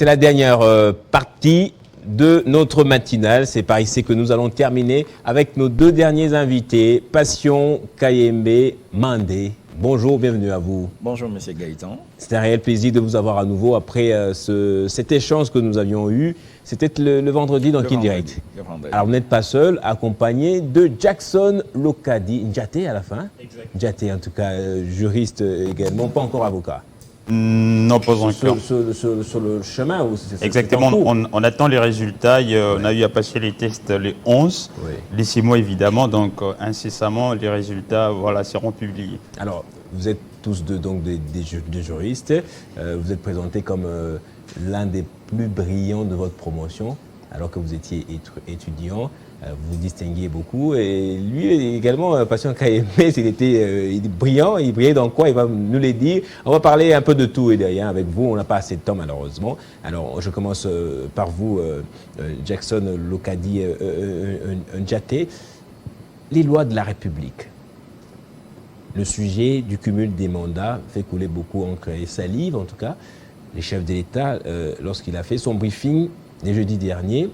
c'est la dernière partie de notre matinale. C'est par ici que nous allons terminer avec nos deux derniers invités, Passion Kayembe Mandé. Bonjour, bienvenue à vous. Bonjour, Monsieur Gaëtan. C'est un réel plaisir de vous avoir à nouveau après cet échange que nous avions eu. C'était le vendredi dans Kin Direct. Alors, vous n'êtes pas seul, accompagné de Jackson Lokadi, Ndjaté à la fin. Exact. Ndjaté, en tout cas, juriste également, pas encore avocat. Non, pas encore. Sur le chemin ou Exactement, on attend les résultats. On a eu à passer les tests les 11, Oui. les 6 mois évidemment, donc incessamment les résultats seront publiés. Alors, vous êtes tous deux donc des juristes. Vous êtes présenté comme l'un des plus brillants de votre promotion, alors que vous étiez étudiant. Vous vous distinguiez beaucoup. Et lui également, Passion Kayembe, il est brillant. Il brillait dans quoi? Il va nous le dire. On va parler un peu de tout et de rien avec vous. On n'a pas assez de temps malheureusement. Alors, je commence par vous, Jackson Lokadi Ndjaté. Les lois de la République. Le sujet du cumul des mandats fait couler beaucoup d'encre et salive, en tout cas. Les chefs de l'État, lorsqu'il a fait son briefing les jeudis derniers,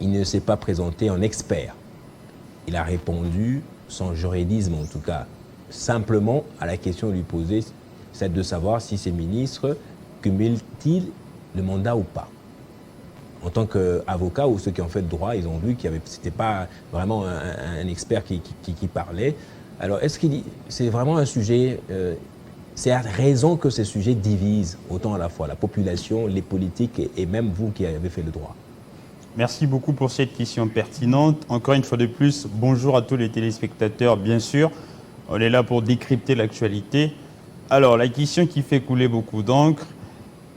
il ne s'est pas présenté en expert. Il a répondu, sans juridisme en tout cas, simplement à la question lui posée, celle de savoir si ces ministres cumulent-ils le mandat ou pas. En tant qu'avocat ou ceux qui ont fait le droit, ils ont vu que ce n'était pas vraiment un expert qui parlait. Alors, est-ce que c'est vraiment un sujet, c'est à raison que ces sujets divisent autant à la fois la population, les politiques et même vous qui avez fait le droit? Merci beaucoup pour cette question pertinente. Encore une fois de plus, bonjour à tous les téléspectateurs, bien sûr. On est là pour décrypter l'actualité. Alors, la question qui fait couler beaucoup d'encre,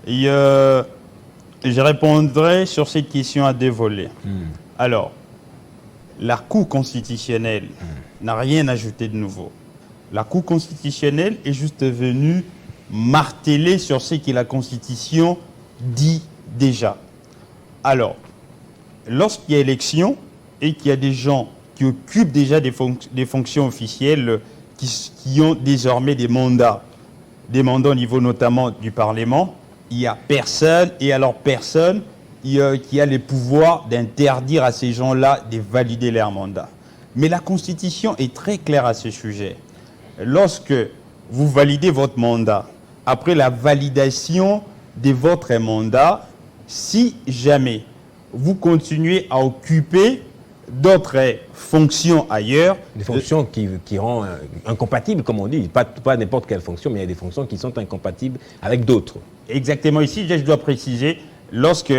je répondrai sur cette question à deux volets. Alors, la Cour constitutionnelle n'a rien ajouté de nouveau. La Cour constitutionnelle est juste venue marteler sur ce que la Constitution dit déjà. Alors, lorsqu'il y a élection et qu'il y a des gens qui occupent déjà des fonctions officielles, qui ont désormais des mandats au niveau notamment du Parlement, il n'y a personne, et alors personne qui a les pouvoirs d'interdire à ces gens-là de valider leur mandat. Mais la Constitution est très claire à ce sujet. Lorsque vous validez votre mandat, après la validation de votre mandat, si jamais vous continuez à occuper d'autres fonctions ailleurs. Des fonctions qui rendent incompatibles, comme on dit. Pas n'importe quelle fonction, mais il y a des fonctions qui sont incompatibles avec d'autres. Exactement. Ici, je dois préciser, lorsque,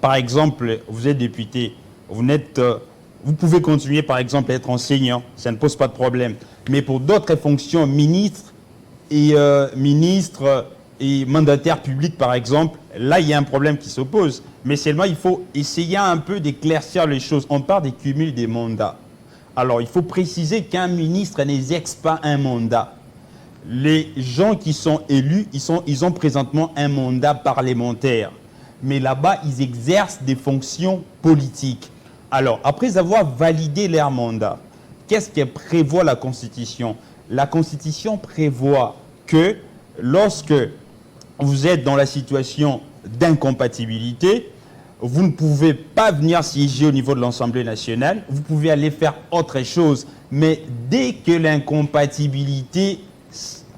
par exemple, vous êtes député, vous pouvez continuer, par exemple, à être enseignant. Ça ne pose pas de problème. Mais pour d'autres fonctions, ministre et mandataire public, par exemple, là, il y a un problème qui s'oppose. Mais seulement, il faut essayer un peu d'éclaircir les choses. On parle des cumuls des mandats. Alors, il faut préciser qu'un ministre n'exerce pas un mandat. Les gens qui sont élus, ils ont présentement un mandat parlementaire. Mais là-bas, ils exercent des fonctions politiques. Alors, après avoir validé leur mandat, qu'est-ce que prévoit la Constitution? La Constitution prévoit que lorsque vous êtes dans la situation d'incompatibilité, vous ne pouvez pas venir siéger au niveau de l'Assemblée nationale, vous pouvez aller faire autre chose, mais dès que l'incompatibilité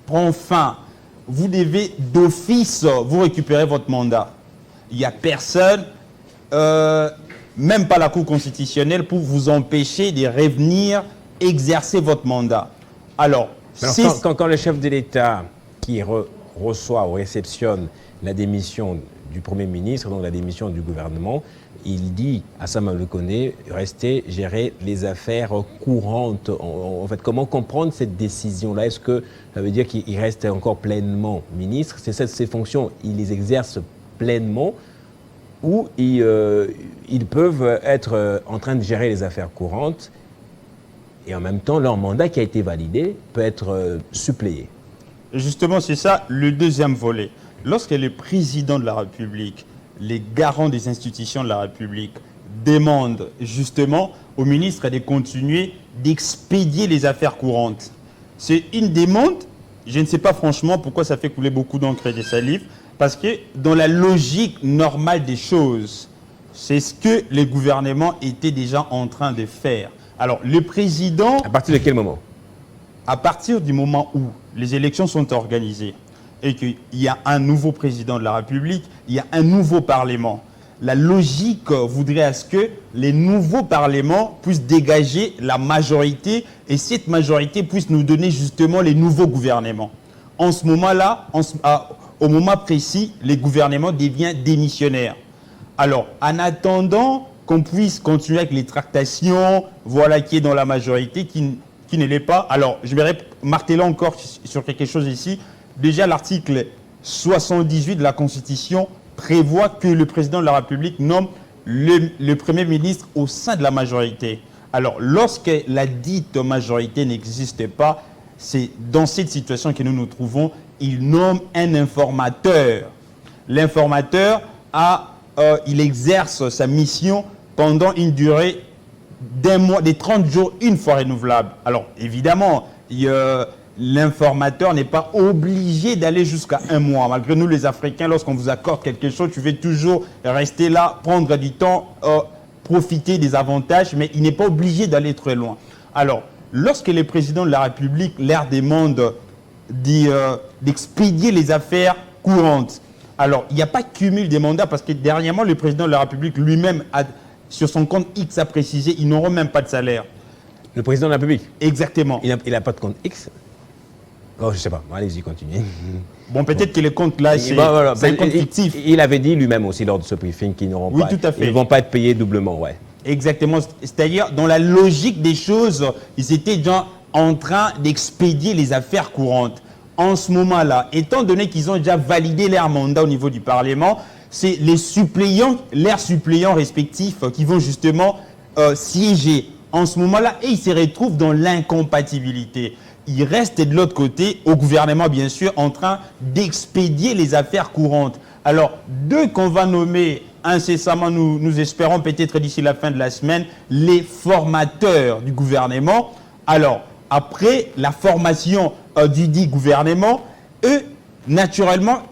prend fin, vous devez d'office vous récupérer votre mandat. Il n'y a personne, même pas la Cour constitutionnelle, pour vous empêcher de revenir exercer votre mandat. Alors quand le chef de l'État qui reçoit ou réceptionne la démission du Premier ministre, donc la démission du gouvernement, il dit à Sama Lukonde, restez gérer les affaires courantes. En fait, comment comprendre cette décision-là? Est-ce que ça veut dire qu'il reste encore pleinement ministre? C'est ces fonctions, il les exerce pleinement ou ils peuvent être en train de gérer les affaires courantes et en même temps, leur mandat qui a été validé peut être suppléé? Justement, c'est ça le deuxième volet. Lorsque le président de la République, les garants des institutions de la République demandent justement au ministre de continuer d'expédier les affaires courantes, c'est une demande, je ne sais pas franchement pourquoi ça fait couler beaucoup d'encre et de salive, Parce que dans la logique normale des choses, c'est ce que les gouvernements étaient déjà en train de faire. Alors, le président... À partir de quel moment? À partir du moment où les élections sont organisées et qu'il y a un nouveau président de la République, il y a un nouveau Parlement. La logique voudrait à ce que les nouveaux parlements puissent dégager la majorité et cette majorité puisse nous donner justement les nouveaux gouvernements. En ce moment-là, au moment précis, les gouvernements deviennent démissionnaires. Alors, en attendant qu'on puisse continuer avec les tractations, voilà qui est dans la majorité, qui ne l'est pas. Alors, je vais marteler encore sur quelque chose ici. Déjà, l'article 78 de la Constitution prévoit que le président de la République nomme le Premier ministre au sein de la majorité. Alors, lorsque la dite majorité n'existe pas, c'est dans cette situation que nous nous trouvons, il nomme un informateur. L'informateur il exerce sa mission pendant une durée d'un mois, des 30 jours, une fois renouvelable. Alors, évidemment, l'informateur n'est pas obligé d'aller jusqu'à un mois. Malgré nous, les Africains, lorsqu'on vous accorde quelque chose, tu veux toujours rester là, prendre du temps, profiter des avantages, mais il n'est pas obligé d'aller très loin. Alors, lorsque le président de la République leur demande d'expédier les affaires courantes, alors, il n'y a pas de cumul des mandats parce que dernièrement, le président de la République lui-même, sur son compte X, a précisé qu'ils n'auront même pas de salaire. Le président de la République? Exactement. Il n'a pas de compte X? Oh, je ne sais pas. Allez-y, continuez. Bon, peut-être que le compte là, c'est un compte fictif. Il avait dit lui-même aussi lors de ce briefing qu'ils n'auront pas. Oui, tout à fait. Ils ne vont pas être payés doublement, ouais. Exactement. C'est-à-dire, dans la logique des choses, ils étaient déjà en train d'expédier les affaires courantes. En ce moment-là, étant donné qu'ils ont déjà validé leur mandat au niveau du Parlement, c'est les suppléants, leurs suppléants respectifs qui vont justement siéger en ce moment-là et ils se retrouvent dans l'incompatibilité. Ils restent de l'autre côté, au gouvernement bien sûr, en train d'expédier les affaires courantes. Alors, deux qu'on va nommer incessamment, nous espérons peut-être d'ici la fin de la semaine, les formateurs du gouvernement. Alors, après la formation du dit gouvernement, eux, naturellement,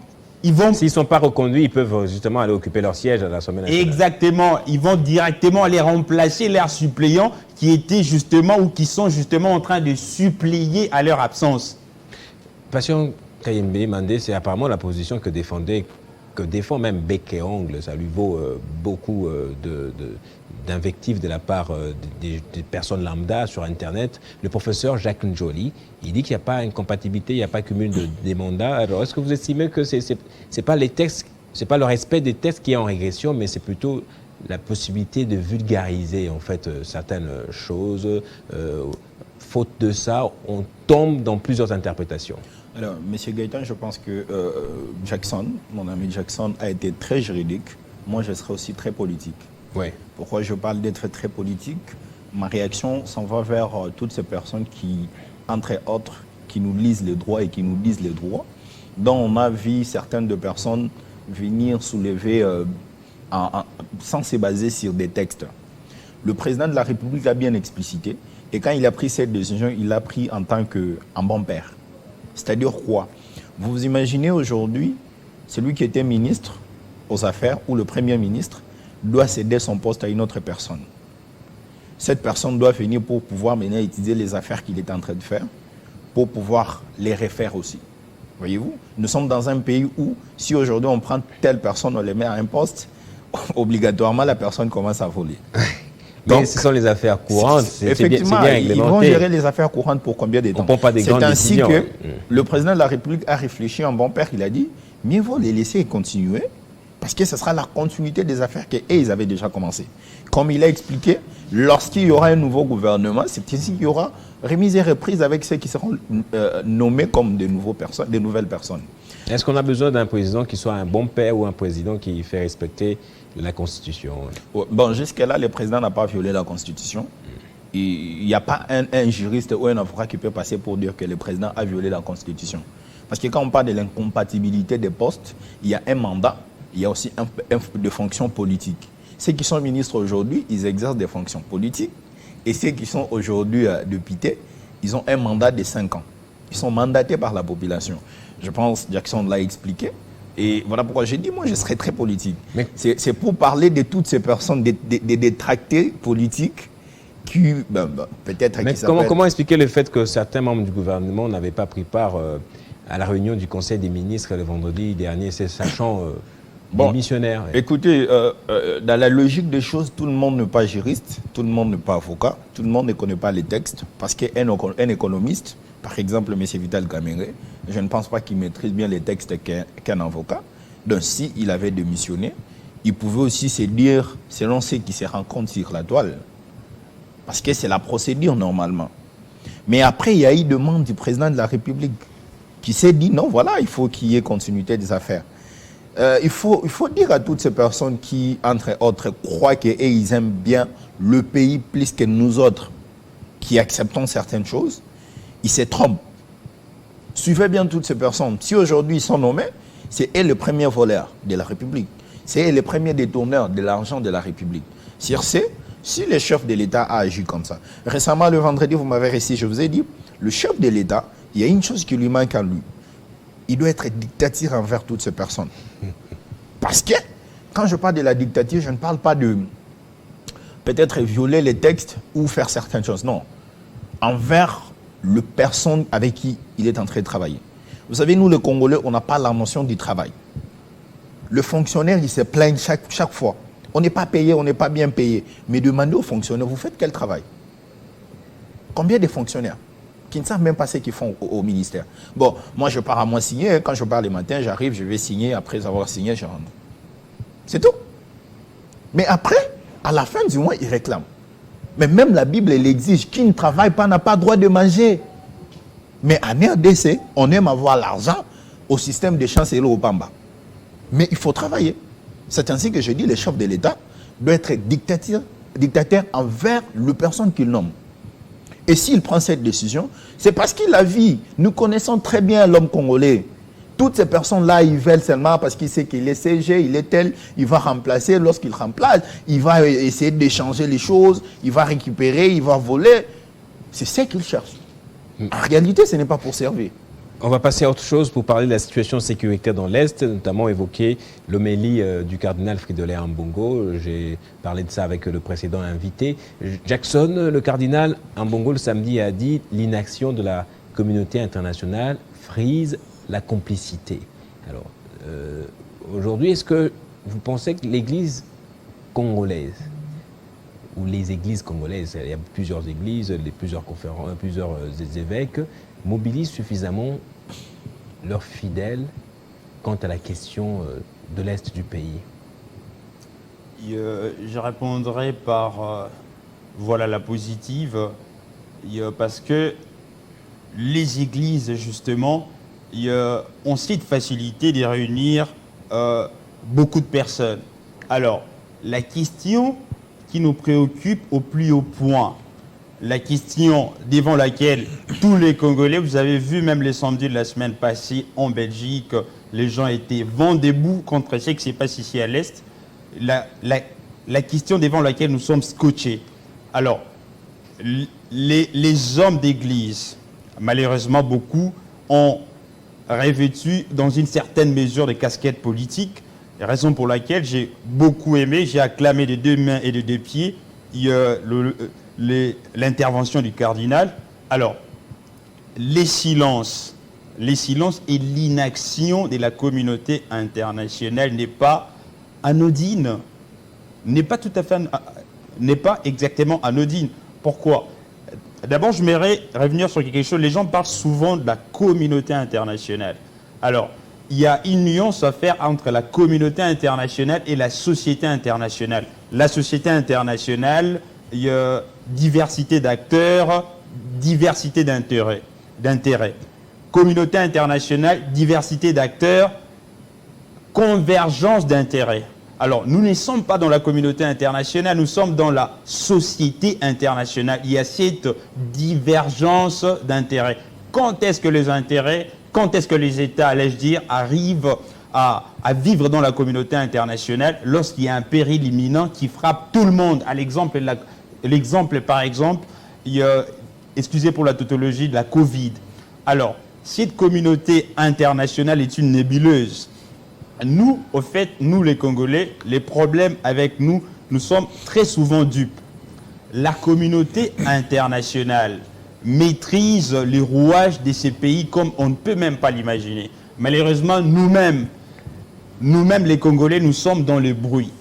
ils vont... S'ils ne sont pas reconduits, ils peuvent justement aller occuper leur siège à l'Assemblée nationale. Exactement. Ils vont directement aller remplacer leurs suppléants qui étaient justement ou qui sont justement en train de suppléer à leur absence. Passion Kayembe Mandé, c'est apparemment la position que défend même bec et ongle. Ça lui vaut beaucoup d'invectives de la part des personnes lambda sur Internet. Le professeur Jacques Njoli, il dit qu'il n'y a pas incompatibilité, il n'y a pas cumul des mandats. Alors, est-ce que vous estimez que c'est pas les textes, c'est pas le respect des textes qui est en régression, mais c'est plutôt la possibilité de vulgariser en fait certaines choses. Faute de ça, on tombe dans plusieurs interprétations. Alors, M. Gaëtan, je pense que Jackson, mon ami Jackson, a été très juridique. Moi, je serai aussi très politique. Oui. Pourquoi je parle d'être très politique? Ma réaction s'en va vers toutes ces personnes qui, entre autres, qui nous lisent les droits et qui nous disent les droits, dont on a vu certaines de personnes venir soulever sans se baser sur des textes. Le président de la République a bien explicité, et quand il a pris cette décision, il l'a pris en tant qu'un bon père. C'est-à-dire quoi? Vous vous imaginez aujourd'hui, celui qui était ministre aux Affaires ou le Premier ministre doit céder son poste à une autre personne. Cette personne doit venir pour pouvoir maintenant étudier les affaires qu'il est en train de faire, pour pouvoir les refaire aussi. Voyez-vous? Nous sommes dans un pays où, si aujourd'hui on prend telle personne, on les met à un poste, obligatoirement la personne commence à voler. Mais donc, ce sont les affaires courantes, effectivement, bien ils vont gérer les affaires courantes pour combien de temps? On ne prend pas des grandes décisions. C'est ainsi que le président de la République a réfléchi en bon père, il a dit, mieux vaut les laisser continuer, parce que ce sera la continuité des affaires qu'ils avaient déjà commencé. Comme il a expliqué, lorsqu'il y aura un nouveau gouvernement, c'est ici qu'il y aura remise et reprise avec ceux qui seront nommés comme de nouvelles personnes. Est-ce qu'on a besoin d'un président qui soit un bon père ou un président qui fait respecter la Constitution? Bon, jusque-là, le président n'a pas violé la Constitution. Il n'y a pas un juriste ou un avocat qui peut passer pour dire que le président a violé la Constitution. Parce que quand on parle de l'incompatibilité des postes, il y a un mandat, il y a aussi des fonctions politiques. Ceux qui sont ministres aujourd'hui, ils exercent des fonctions politiques. Et ceux qui sont aujourd'hui députés, ils ont un mandat de 5 ans. Ils sont mandatés par la population. Je pense, Jackson l'a expliqué, Et voilà pourquoi j'ai dit, moi, je serais très politique. Mais- C'est pour parler de toutes ces personnes, des détractés politiques qui, peut-être... Mais qui s'appellent- comment expliquer le fait que certains membres du gouvernement n'avaient pas pris part à la réunion du Conseil des ministres le vendredi dernier, sachant des missionnaires? Écoutez, dans la logique des choses, tout le monde n'est pas juriste, tout le monde n'est pas avocat, tout le monde ne connaît pas les textes, parce qu'un économiste, par exemple M. Vital Kamerhe, je ne pense pas qu'il maîtrise bien les textes qu'un avocat. Donc si il avait démissionné, il pouvait aussi se dire, selon ce qui se rencontre sur la toile, parce que c'est la procédure normalement. Mais après, il y a eu demande du président de la République qui s'est dit, non, voilà, il faut qu'il y ait continuité des affaires. Il faut dire à toutes ces personnes qui, entre autres, croient qu'ils aiment bien le pays plus que nous autres, qui acceptons certaines choses, ils se trompent. Suivez bien toutes ces personnes. Si aujourd'hui ils sont nommés, c'est eux le premier voleur de la République. C'est eux le premier détourneur de l'argent de la République. Sur ce, si le chef de l'État a agi comme ça. Récemment, le vendredi, vous m'avez récité, je vous ai dit, le chef de l'État, il y a une chose qui lui manque à lui. Il doit être dictateur envers toutes ces personnes. Parce que, quand je parle de la dictature, je ne parle pas de peut-être violer les textes ou faire certaines choses. Non. Envers le personne avec qui il est en train de travailler. Vous savez, nous, les Congolais, on n'a pas la notion du travail. Le fonctionnaire, il se plaint chaque fois. On n'est pas payé, on n'est pas bien payé. Mais demandez aux fonctionnaires, vous faites quel travail? Combien de fonctionnaires qui ne savent même pas ce qu'ils font au ministère? Bon, moi, je pars à moi signer. Quand je pars le matin, j'arrive, je vais signer. Après avoir signé, je rentre. C'est tout. Mais après, à la fin du mois, ils réclament. Mais même la Bible, elle exige. Qui ne travaille pas n'a pas droit de manger. Mais en RDC, on aime avoir l'argent au système de chancelier au Pamba. Mais il faut travailler. C'est ainsi que je dis, le chef de l'État doit être dictateur envers les personnes qu'il nomme. Et s'il prend cette décision, c'est parce qu'il a vu. Nous connaissons très bien l'homme congolais. Toutes ces personnes-là, ils veulent seulement parce qu'il sait qu'il est CG, il est tel, il va remplacer. Lorsqu'il remplace, il va essayer d'échanger les choses, il va récupérer, il va voler. C'est ce qu'il cherche. En réalité, ce n'est pas pour servir. On va passer à autre chose pour parler de la situation sécuritaire dans l'Est, notamment évoquer l'homélie du cardinal Fridolin Ambongo. J'ai parlé de ça avec le précédent invité. Jackson, le cardinal Ambongo, le samedi, a dit « L'inaction de la communauté internationale frise la complicité ». Alors, aujourd'hui, est-ce que vous pensez que l'Église congolaise, ou les églises congolaises, il y a plusieurs églises, plusieurs conférences, plusieurs évêques, mobilisent suffisamment leurs fidèles quant à la question de l'Est du pays? Je répondrai par voilà la positive, parce que les églises, justement, ont cette facilité de réunir beaucoup de personnes. Alors, la question qui nous préoccupe au plus haut point, la question devant laquelle tous les Congolais, vous avez vu même les samedis de la semaine passée en Belgique, les gens étaient vent debout contre ce qui s'est passé ici à l'Est, la question devant laquelle nous sommes scotchés. Alors, les hommes d'église, malheureusement beaucoup, ont revêtu dans une certaine mesure des casquettes politiques, raison pour laquelle j'ai beaucoup aimé, j'ai acclamé des deux mains et des deux pieds l'intervention du cardinal. Alors, les silences et l'inaction de la communauté internationale n'est pas anodine, n'est pas exactement anodine. Pourquoi? D'abord, je m'aimerais revenir sur quelque chose. Les gens parlent souvent de la communauté internationale. Alors, il y a une nuance à faire entre la communauté internationale et la société internationale. La société internationale, il y a diversité d'acteurs, diversité d'intérêts. Communauté internationale, diversité d'acteurs, convergence d'intérêts. Alors, nous ne sommes pas dans la communauté internationale, nous sommes dans la société internationale. Il y a cette divergence d'intérêts. Quand est-ce que les intérêts, quand est-ce que les États, allais-je dire, arrivent à vivre dans la communauté internationale lorsqu'il y a un péril imminent qui frappe tout le monde? À l'exemple, par exemple, excusez pour la tautologie, de la Covid. Alors, cette communauté internationale est une nébuleuse. nous, au fait, nous les Congolais, les problèmes avec nous, nous sommes très souvent dupes. La communauté internationale maîtrise les rouages de ces pays comme on ne peut même pas l'imaginer. Malheureusement, nous-mêmes les Congolais, nous sommes dans le bruit.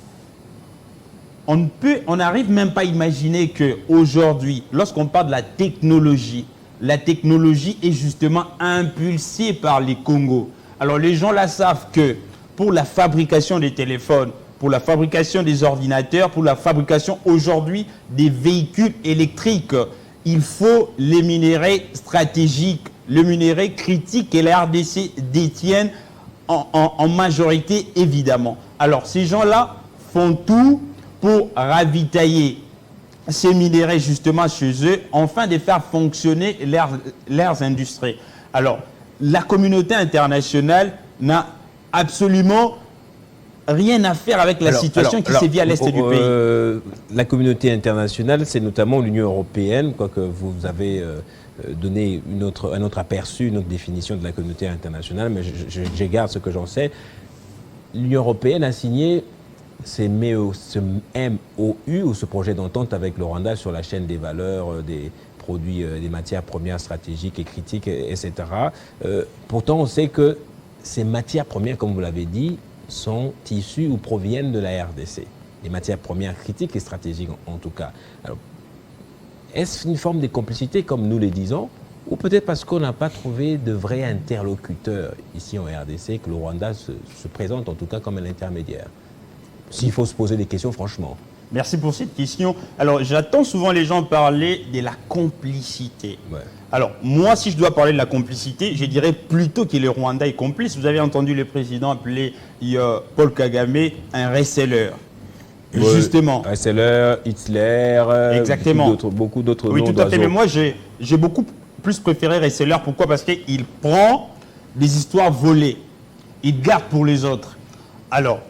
On n'arrive même pas à imaginer qu'aujourd'hui, lorsqu'on parle de la technologie est justement impulsée par les Congos. Alors les gens là savent que pour la fabrication des téléphones, pour la fabrication des ordinateurs, pour la fabrication aujourd'hui des véhicules électriques, il faut les minéraux stratégiques, les minéraux critiques que la RDC détiennent en majorité évidemment. Alors ces gens-là font tout pour ravitailler ces minéraux justement chez eux, afin de faire fonctionner leurs industries. Alors, la communauté internationale n'a absolument rien à faire avec la situation qui sévit à l'est du pays. La communauté internationale, c'est notamment l'Union européenne, quoique vous avez donné un autre aperçu, une autre définition de la communauté internationale, mais je garde ce que j'en sais. L'Union européenne a signé ce MOU, ou ce projet d'entente avec le Rwanda sur la chaîne des valeurs, des produits, des matières premières stratégiques et critiques, etc. Pourtant, on sait que ces matières premières, comme vous l'avez dit, sont issues ou proviennent de la RDC. Les matières premières critiques et stratégiques, en tout cas. Alors, est-ce une forme de complicité, comme nous le disons, ou peut-être parce qu'on n'a pas trouvé de vrais interlocuteurs ici en RDC, que le Rwanda se présente en tout cas comme un intermédiaire? S'il faut se poser des questions, franchement. Merci pour cette question. Alors, j'attends souvent les gens parler de la complicité. Ouais. Alors, moi, si je dois parler de la complicité, je dirais plutôt que le Rwanda est complice. Vous avez entendu le président appeler Paul Kagame un reseller. Ouais, justement. Reseller, Hitler, exactement. Beaucoup d'autres oui, noms. Oui, tout à fait. Mais moi, j'ai beaucoup plus préféré reseller. Pourquoi? Parce qu'il prend des histoires volées. Il garde pour les autres. Alors,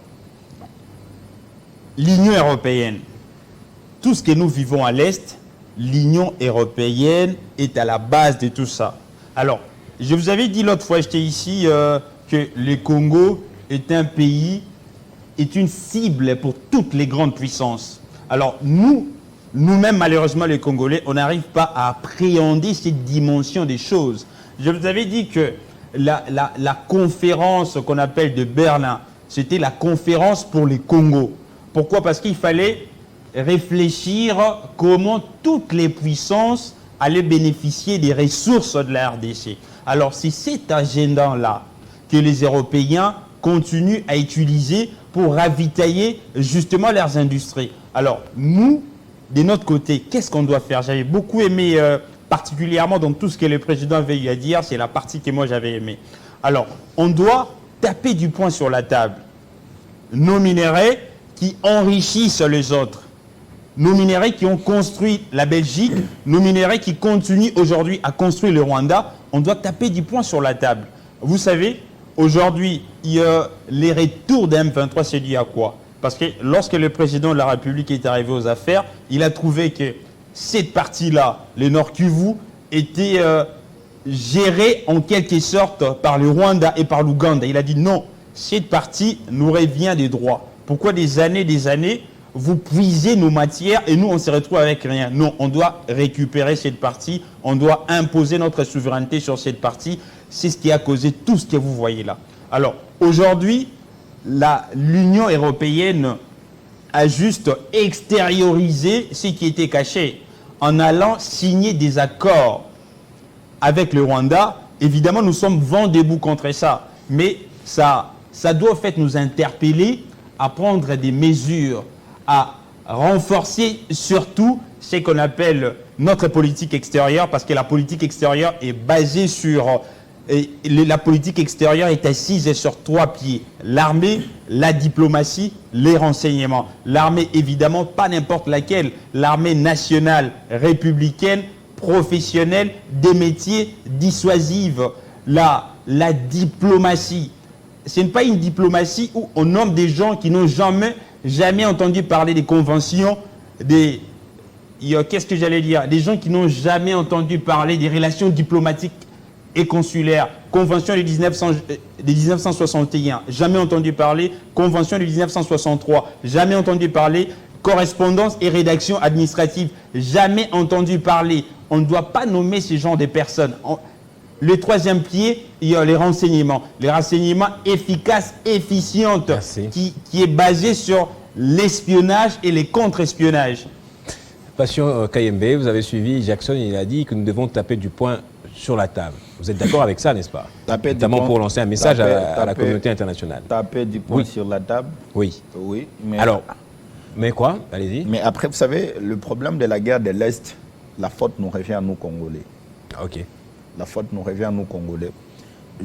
l'Union européenne, tout ce que nous vivons à l'Est, l'Union européenne est à la base de tout ça. Alors, je vous avais dit l'autre fois, j'étais ici, que le Congo est un pays, est une cible pour toutes les grandes puissances. Alors, nous-mêmes, malheureusement, les Congolais, on n'arrive pas à appréhender cette dimension des choses. Je vous avais dit que la conférence qu'on appelle de Berlin, c'était la conférence pour les Congos. Pourquoi? Parce qu'il fallait réfléchir comment toutes les puissances allaient bénéficier des ressources de la RDC. Alors, c'est cet agenda-là que les Européens continuent à utiliser pour ravitailler justement leurs industries. Alors, nous, de notre côté, qu'est-ce qu'on doit faire? J'avais beaucoup aimé, particulièrement dans tout ce que le président avait eu à dire, c'est la partie que moi j'avais aimée. Alors, on doit taper du poing sur la table. Nos minéraux qui enrichissent les autres. Nos minéraux qui ont construit la Belgique, nos minéraux qui continuent aujourd'hui à construire le Rwanda, on doit taper du poing sur la table. Vous savez, aujourd'hui, les retours d'M23, c'est dû à quoi? Parce que lorsque le président de la République est arrivé aux affaires, il a trouvé que cette partie-là, le Nord Kivu, était gérée en quelque sorte par le Rwanda et par l'Ouganda. Il a dit non, cette partie nous revient des droits. Pourquoi des années, vous puisez nos matières et nous, on se retrouve avec rien? Non, on doit récupérer cette partie, on doit imposer notre souveraineté sur cette partie. C'est ce qui a causé tout ce que vous voyez là. Alors, aujourd'hui, l'Union européenne a juste extériorisé ce qui était caché en allant signer des accords avec le Rwanda. Évidemment, nous sommes vent debout contre ça, mais ça doit en fait nous interpeller à prendre des mesures, à renforcer surtout ce qu'on appelle notre politique extérieure, parce que la politique extérieure est basée sur... la politique extérieure est assise sur 3 pieds. L'armée, la diplomatie, les renseignements. L'armée, évidemment, pas n'importe laquelle. L'armée nationale, républicaine, professionnelle, des métiers dissuasives. La diplomatie. Ce n'est pas une diplomatie où on nomme des gens qui n'ont jamais entendu parler des conventions, qu'est-ce que j'allais dire? Des gens qui n'ont jamais entendu parler des relations diplomatiques et consulaire. Convention de 1961, jamais entendu parler. Convention de 1963, jamais entendu parler. Correspondance et rédaction administrative, jamais entendu parler. On ne doit pas nommer ce genre de personnes. Le troisième pied, il y a les renseignements. Les renseignements efficaces, efficients, qui est basé sur l'espionnage et les contre-espionnages. Passion KMB, vous avez suivi Jackson, il a dit que nous devons taper du poing sur la table. Vous êtes d'accord avec ça, n'est-ce pas? Notamment pour lancer un message à la communauté internationale. Taper du poing sur la table? Oui. Oui. Mais alors, mais quoi? Allez-y. Mais après, vous savez, le problème de la guerre de l'Est, la faute nous revient à nous, Congolais. Ok. La faute nous revient à nous, Congolais.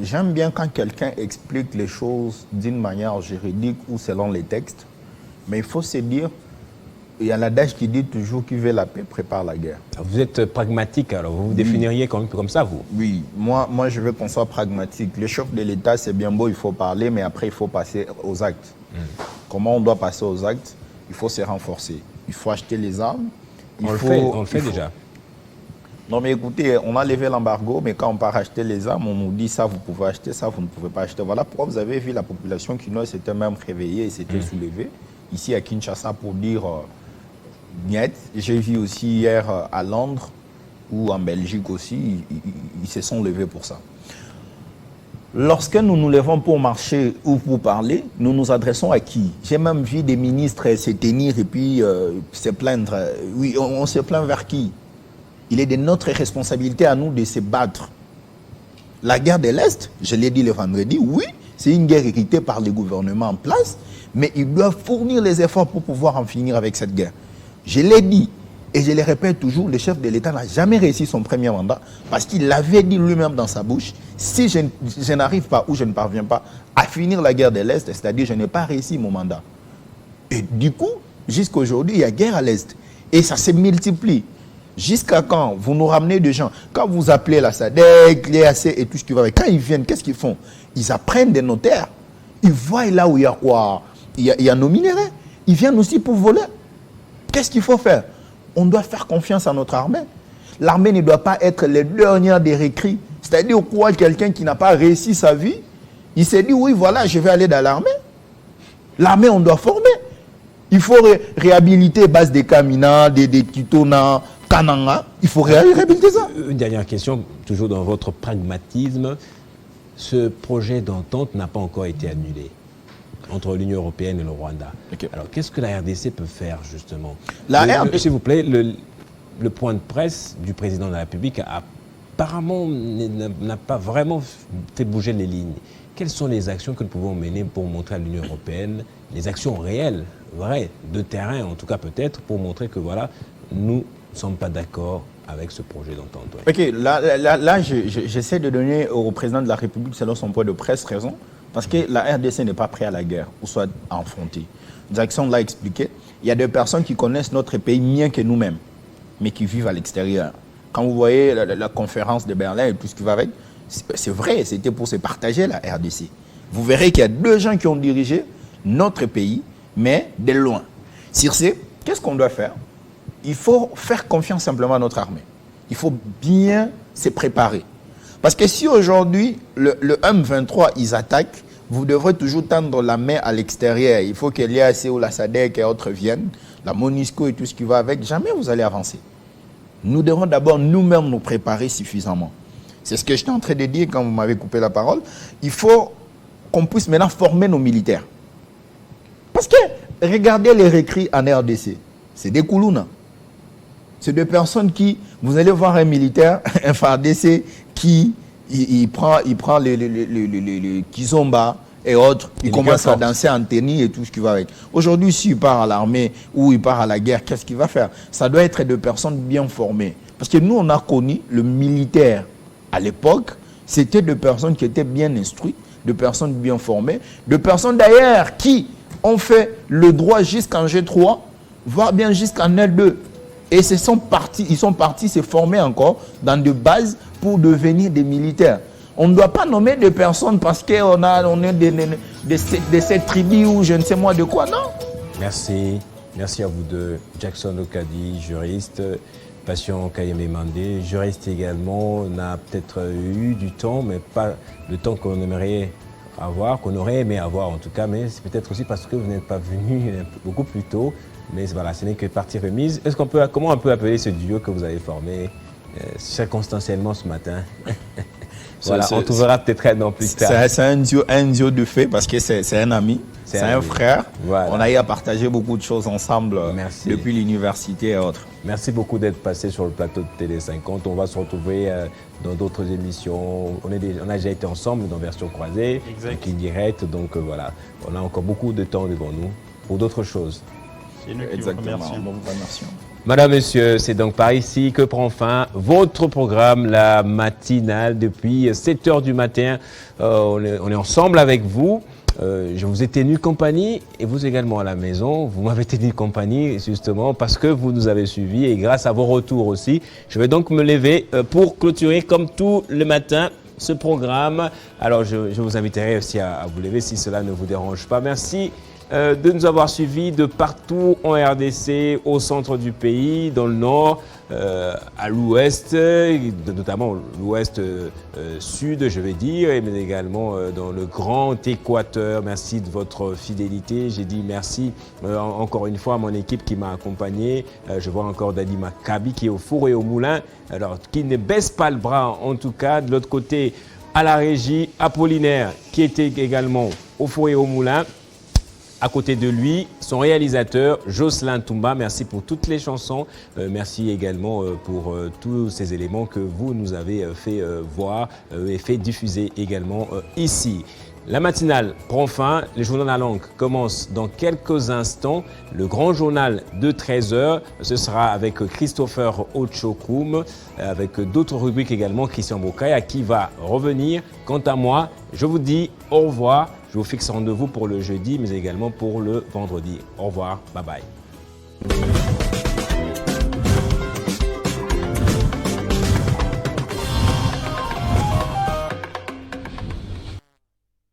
J'aime bien quand quelqu'un explique les choses d'une manière juridique ou selon les textes, mais il faut se dire, il y a l'adage qui dit toujours qui veut la paix prépare la guerre. Vous êtes pragmatique, alors vous vous définiriez comme ça, vous? Oui, moi je veux qu'on soit pragmatique. Le chef de l'État, c'est bien beau, il faut parler, mais après il faut passer aux actes. Comment on doit passer aux actes? Il faut se renforcer. Il faut acheter les armes. On le fait déjà. Non mais écoutez, on a levé l'embargo, mais quand on part acheter les armes, on nous dit ça vous pouvez acheter, ça vous ne pouvez pas acheter. Voilà pourquoi vous avez vu la population chinoise s'était même réveillée et s'était soulevée ici à Kinshasa pour dire niet. J'ai vu aussi hier à Londres ou en Belgique aussi, ils se sont levés pour ça. Lorsque nous nous levons pour marcher ou pour parler, nous nous adressons à qui? J'ai même vu des ministres se tenir et puis se plaindre. Oui, on se plaint vers qui? Il est de notre responsabilité à nous de se battre. La guerre de l'Est, je l'ai dit le vendredi, oui, c'est une guerre héritée par les gouvernements en place, mais ils doivent fournir les efforts pour pouvoir en finir avec cette guerre. Je l'ai dit et je le répète toujours, le chef de l'État n'a jamais réussi son premier mandat parce qu'il l'avait dit lui-même dans sa bouche, si je n'arrive pas ou je ne parviens pas à finir la guerre de l'Est, c'est-à-dire je n'ai pas réussi mon mandat. Et du coup, jusqu'à aujourd'hui, il y a guerre à l'Est et ça se multiplie. Jusqu'à quand vous nous ramenez des gens? Quand vous appelez la SADC, l'EAC et tout ce qui va avec, quand ils viennent, qu'est-ce qu'ils font? Ils apprennent des notaires. Ils voient là où il y a quoi? Il y a nos minéraux. Ils viennent aussi pour voler. Qu'est-ce qu'il faut faire? On doit faire confiance à notre armée. L'armée ne doit pas être les dernières des récrits. C'est-à-dire quoi, quelqu'un qui n'a pas réussi sa vie, il s'est dit, oui, voilà, je vais aller dans l'armée. L'armée, on doit former. Il faut réhabiliter base des Kamina, des Kitona, Kananga. Il faut réhabiliter ça. Une dernière question, toujours dans votre pragmatisme. Ce projet d'entente n'a pas encore été annulé entre l'Union européenne et le Rwanda. Okay. Alors, qu'est-ce que la RDC peut faire, justement? S'il vous plaît, le point de presse du président de la République apparemment n'a pas vraiment fait bouger les lignes. Quelles sont les actions que nous pouvons mener pour montrer à l'Union européenne, les actions réelles, vraies, de terrain en tout cas peut-être, pour montrer que voilà, nous ne sommes pas d'accord avec ce projet d'entente? Ouais. Ok, là j'essaie de donner au président de la République, selon son point de presse, raison. Parce que la RDC n'est pas prête à la guerre, ou soit affrontée. Jackson l'a expliqué. Il y a des personnes qui connaissent notre pays mieux que nous-mêmes, mais qui vivent à l'extérieur. Quand vous voyez la conférence de Berlin et tout ce qui va avec, c'est vrai, c'était pour se partager la RDC. Vous verrez qu'il y a deux gens qui ont dirigé notre pays, mais de loin. Sur ce, qu'est-ce qu'on doit faire? Il faut faire confiance simplement à notre armée. Il faut bien se préparer. Parce que si aujourd'hui, le M23, ils attaquent, vous devrez toujours tendre la main à l'extérieur. Il faut que l'IAC ou la SADC et autres viennent, la MONUSCO et tout ce qui va avec. Jamais vous allez avancer. Nous devons d'abord nous-mêmes nous préparer suffisamment. C'est ce que j'étais en train de dire quand vous m'avez coupé la parole. Il faut qu'on puisse maintenant former nos militaires. Parce que, regardez les récrits en RDC. C'est des Koulouna. C'est des personnes qui, vous allez voir un militaire, un FARDC, qui il prend les Kizomba et autres, il commence à danser en tennis et tout ce qui va avec. Aujourd'hui, s'il part à l'armée ou il part à la guerre, qu'est-ce qu'il va faire? Ça doit être de personnes bien formées. Parce que nous, on a connu le militaire à l'époque, c'était de personnes qui étaient bien instruites, de personnes bien formées, de personnes d'ailleurs qui ont fait le droit jusqu'en G3, voire bien jusqu'en L2. Et ils sont partis se former encore dans des bases pour devenir des militaires. On ne doit pas nommer des personnes parce qu'on est de cette tribu ou je ne sais moi de quoi, non. Merci. Merci à vous deux. Jackson Okadi, juriste. Passion Kayeme Mandé. Juriste également, on a peut-être eu du temps, mais pas le temps qu'on aimerait avoir, qu'on aurait aimé avoir en tout cas, mais c'est peut-être aussi parce que vous n'êtes pas venu beaucoup plus tôt. Mais voilà, ce n'est que partie remise. Comment on peut appeler ce duo que vous avez formé circonstanciellement ce matin? Voilà, on trouvera peut-être un an plus tard. C'est un duo de fait parce que c'est un ami, c'est un frère. Voilà. On a eu à partager beaucoup de choses ensemble depuis l'université et autres. Merci beaucoup d'être passé sur le plateau de Télé 50. On va se retrouver dans d'autres émissions. On a déjà été ensemble dans Version Croisée, qui direct. Donc voilà, on a encore beaucoup de temps devant nous pour d'autres choses. C'est nous qui Exactement. vous remercions. Madame, Monsieur, c'est donc par ici que prend fin votre programme, la matinale, depuis 7 h du matin. On est ensemble avec vous. Je vous ai tenu compagnie et vous également à la maison. Vous m'avez tenu compagnie justement parce que vous nous avez suivis et grâce à vos retours aussi. Je vais donc me lever pour clôturer comme tout le matin ce programme. Alors, je vous inviterai aussi à vous lever si cela ne vous dérange pas. Merci de nous avoir suivis de partout en RDC, au centre du pays, dans le nord, à l'ouest, notamment l'ouest sud, je vais dire, mais également dans le grand Équateur. Merci de votre fidélité. J'ai dit merci encore une fois à mon équipe qui m'a accompagné. Je vois encore Dadi Makabi qui est au four et au moulin, alors qui ne baisse pas le bras en tout cas. De l'autre côté, à la régie, Apollinaire qui était également au four et au moulin. À côté de lui, son réalisateur, Jocelyn Toumba. Merci pour toutes les chansons. Merci également pour tous ces éléments que vous nous avez fait voir et fait diffuser également ici. La matinale prend fin. Le journal à langue commence dans quelques instants. Le grand journal de 13 h, ce sera avec Christopher Ochokoum, avec d'autres rubriques également, Christian Bokaï, à qui va revenir. Quant à moi, je vous dis au revoir. Je vous fixe rendez-vous pour le jeudi, mais également pour le vendredi. Au revoir, bye bye.